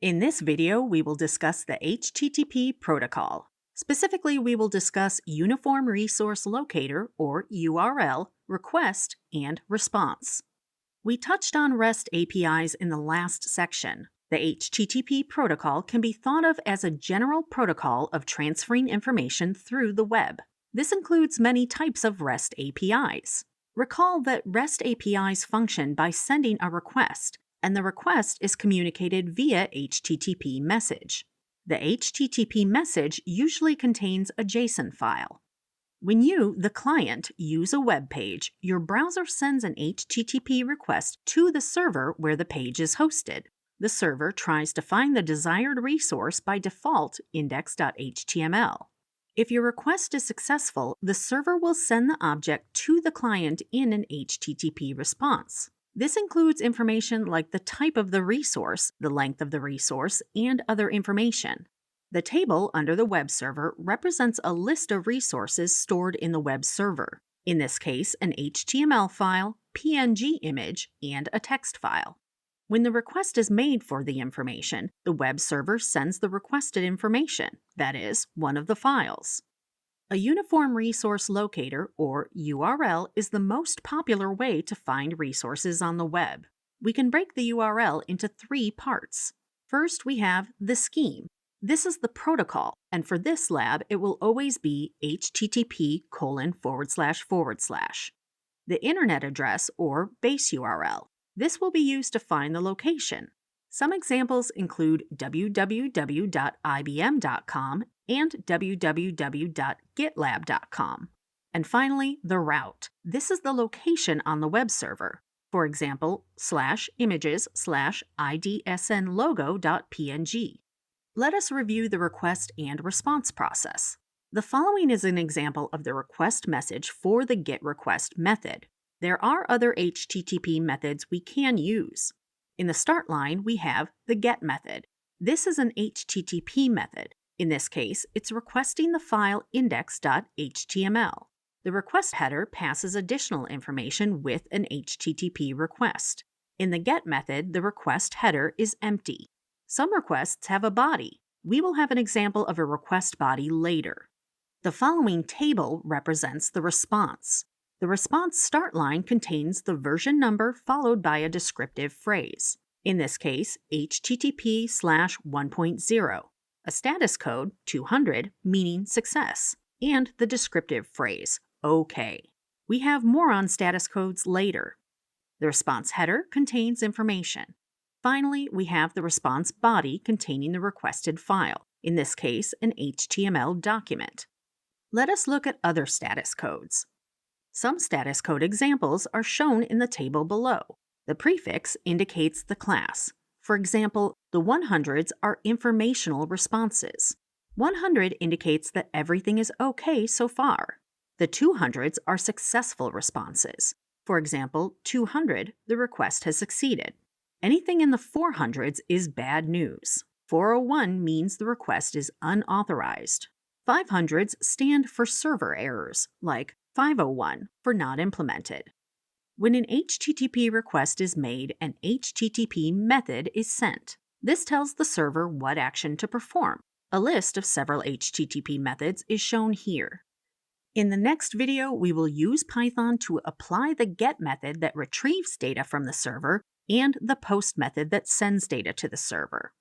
In this video, we will discuss the HTTP protocol. Specifically, we will discuss Uniform Resource Locator, or URL, request, and response. We touched on REST APIs in the last section. The HTTP protocol can be thought of as a general protocol of transferring information through the web. This includes many types of REST APIs. Recall that REST APIs function by sending a request, and the request is communicated via HTTP message. The HTTP message usually contains a JSON file. When you, the client, use a web page, your browser sends an HTTP request to the server where the page is hosted. The server tries to find the desired resource by default index.html. If your request is successful, the server will send the object to the client in an HTTP response. This includes information like the type of the resource, the length of the resource, and other information. The table under the web server represents a list of resources stored in the web server. In this case, an HTML file, PNG image, and a text file. When the request is made for the information, the web server sends the requested information, that is, one of the files. A Uniform Resource Locator, or URL, is the most popular way to find resources on the web. We can break the URL into three parts. First, we have the scheme. This is the protocol, and for this lab, it will always be http://. The internet address, or base URL. This will be used to find the location. Some examples include www.ibm.com and www.gitlab.com. And finally, the route. This is the location on the web server. For example, /images/idsnlogo.png. Let us review the request and response process. The following is an example of the request message for the GetRequest method. There are other HTTP methods we can use. In the start line, we have the GET method. This is an HTTP method. In this case, it's requesting the file index.html. The request header passes additional information with an HTTP request. In the GET method, the request header is empty. Some requests have a body. We will have an example of a request body later. The following table represents the response. The response start line contains the version number followed by a descriptive phrase. In this case, HTTP/1.0, a status code, 200, meaning success, and the descriptive phrase, OK. We have more on status codes later. The response header contains information. Finally, we have the response body containing the requested file, in this case, an HTML document. Let us look at other status codes. Some status code examples are shown in the table below. The prefix indicates the class. For example, the 100s are informational responses. 100 indicates that everything is okay so far. The 200s are successful responses. For example, 200, the request has succeeded. Anything in the 400s is bad news. 401 means the request is unauthorized. 500s stand for server errors, like 501 for not implemented. When an HTTP request is made, an HTTP method is sent. This tells the server what action to perform. A list of several HTTP methods is shown here. In the next video, we will use Python to apply the GET method that retrieves data from the server and the POST method that sends data to the server.